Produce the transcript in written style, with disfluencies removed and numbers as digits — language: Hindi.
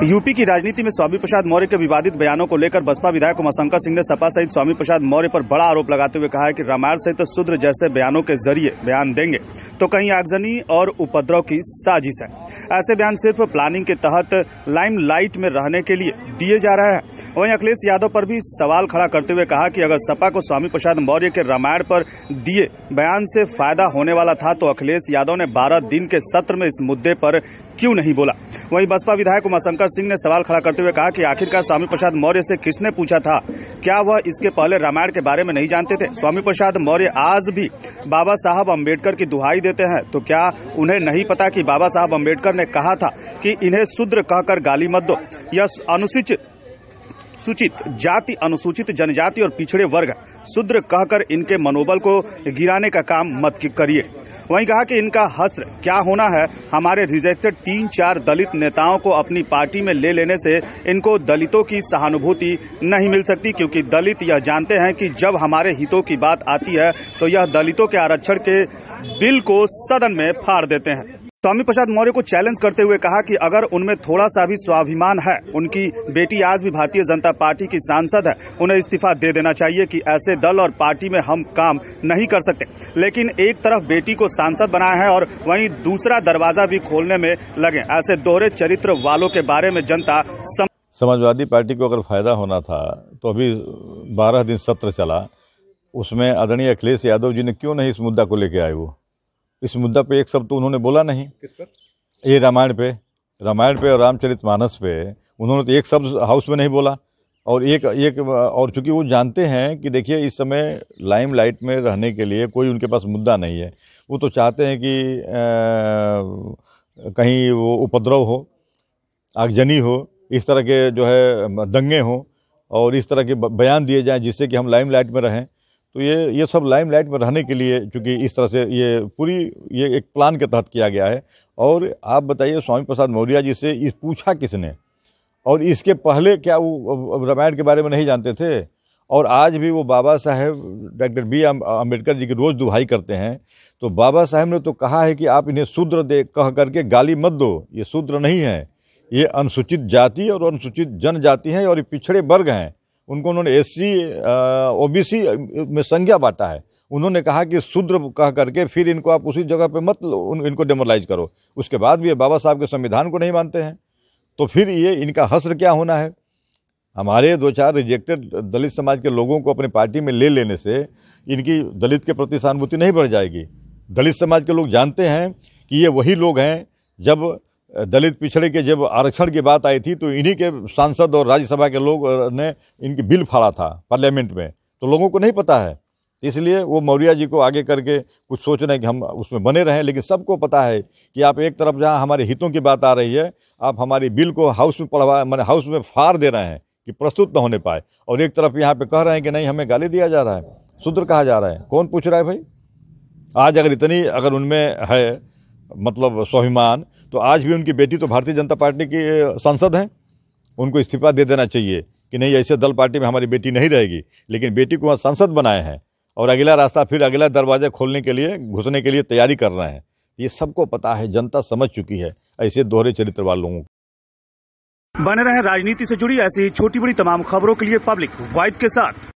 यूपी की राजनीति में स्वामी प्रसाद मौर्य के विवादित बयानों को लेकर बसपा विधायक उमाशंकर सिंह ने सपा सहित स्वामी प्रसाद मौर्य पर बड़ा आरोप लगाते हुए कहा है कि रामायण सहित शूद्र जैसे बयानों के जरिए बयान देंगे तो कहीं आगजनी और उपद्रव की साजिश है। ऐसे बयान सिर्फ प्लानिंग के तहत लाइमलाइट में रहने के लिए दिए जा रहे हैं। वहीं अखिलेश यादव पर भी सवाल खड़ा करते हुए कहा कि अगर सपा को स्वामी प्रसाद मौर्य के रामायण पर दिए बयान से फायदा होने वाला था तो अखिलेश यादव ने 12 दिन के सत्र में इस मुद्दे पर क्यों नहीं बोला। वहीं बसपा विधायक उमाशंकर सिंह ने सवाल खड़ा करते हुए कहा कि आखिरकार स्वामी प्रसाद मौर्य से किसने पूछा था, क्या वह इसके पहले रामायण के बारे में नहीं जानते थे। स्वामी प्रसाद मौर्य आज भी बाबा साहब अम्बेडकर की दुहाई देते हैं, तो क्या उन्हें नहीं पता कि बाबा साहब अम्बेडकर ने कहा था कि इन्हें शूद्र कहकर गाली मत दो। यह अनुसूचित जाति, अनुसूचित जनजाति और पिछड़े वर्ग शूद्र कहकर इनके मनोबल को गिराने का काम मत करिए। वहीं कहा कि इनका हश्र क्या होना है, हमारे रिजेक्टेड 3-4 दलित नेताओं को अपनी पार्टी में ले लेने से इनको दलितों की सहानुभूति नहीं मिल सकती, क्योंकि दलित यह जानते हैं कि जब हमारे हितों की बात आती है तो यह दलितों के आरक्षण के बिल को सदन में फाड़ देते हैं। स्वामी प्रसाद मौर्य को चैलेंज करते हुए कहा कि अगर उनमें थोड़ा सा भी स्वाभिमान है, उनकी बेटी आज भी भारतीय जनता पार्टी की सांसद है, उन्हें इस्तीफा दे देना चाहिए कि ऐसे दल और पार्टी में हम काम नहीं कर सकते। लेकिन एक तरफ बेटी को सांसद बनाया है और वहीं दूसरा दरवाजा भी खोलने में लगे। ऐसे दोहरे चरित्र वालों के बारे में जनता समाजवादी पार्टी को अगर फायदा होना था तो अभी 12 दिन सत्र चला, उसमें आदरणीय अखिलेश यादव जी ने क्यों नहीं इस मुद्दा को लेके आए। वो इस मुद्दा पे एक शब्द तो उन्होंने बोला नहीं। किस पर? ये रामायण पे और रामचरितमानस पे उन्होंने तो एक शब्द हाउस में नहीं बोला। और चूंकि वो जानते हैं कि देखिए इस समय लाइमलाइट में रहने के लिए कोई उनके पास मुद्दा नहीं है। वो तो चाहते हैं कि कहीं वो उपद्रव हो, आगजनी हो, इस तरह के जो है दंगे हो और इस तरह के बयान दिए जाएं जिससे कि हम लाइमलाइट में रहें। तो ये सब लाइमलाइट में रहने के लिए चूँकि इस तरह से ये एक प्लान के तहत किया गया है। और आप बताइए स्वामी प्रसाद मौर्य जी से पूछा किसने, और इसके पहले क्या वो रामायण के बारे में नहीं जानते थे। और आज भी वो बाबा साहेब डॉक्टर बी अम्बेडकर जी की रोज़ दुहाई करते हैं। तो बाबा साहेब ने तो कहा है कि आप इन्हें शूद्र कह करके गाली मत दो, ये शूद्र नहीं है, ये अनुसूचित जाति और अनुसूचित जनजाति हैं और ये पिछड़े वर्ग हैं। उनको उन्होंने SC OBC में संज्ञा बांटा है। उन्होंने कहा कि शूद्र कह करके फिर इनको आप उसी जगह पे मत इनको डेमोरलाइज करो। उसके बाद भी ये बाबा साहब के संविधान को नहीं मानते हैं, तो फिर ये इनका हश्र क्या होना है। हमारे 2-4 रिजेक्टेड दलित समाज के लोगों को अपनी पार्टी में ले लेने से इनकी दलित के प्रति सहानुभूति नहीं बढ़ जाएगी। दलित समाज के लोग जानते हैं कि ये वही लोग हैं, जब दलित पिछड़े के जब आरक्षण की बात आई थी तो इन्हीं के सांसद और राज्यसभा के लोग ने इनकी बिल फाड़ा था पार्लियामेंट में। तो लोगों को नहीं पता है, इसलिए वो मौर्य जी को आगे करके कुछ सोच रहे हैं कि हम उसमें बने रहें। लेकिन सबको पता है कि आप एक तरफ जहां हमारे हितों की बात आ रही है, आप हमारी बिल को हाउस में हाउस में फाड़ दे रहे हैं कि प्रस्तुत न होने पाए, और एक तरफ यहाँ पे कह रहे हैं कि नहीं हमें गाली दिया जा रहा है, शूद्र कहा जा रहा है। कौन पूछ रहा है भाई? आज अगर उनमें है मतलब स्वाभिमान, तो आज भी उनकी बेटी तो भारतीय जनता पार्टी की सांसद हैं। उनको इस्तीफा दे देना चाहिए कि नहीं ऐसे दल पार्टी में हमारी बेटी नहीं रहेगी। लेकिन बेटी को वहाँ सांसद बनाए हैं और अगला रास्ता फिर अगला दरवाजा खोलने के लिए घुसने के लिए तैयारी कर रहे हैं। ये सबको पता है, जनता समझ चुकी है ऐसे दोहरे चरित्र वाले लोगों को। बने रहे राजनीति से जुड़ी ऐसी छोटी बड़ी तमाम खबरों के लिए पब्लिक वाइब के साथ।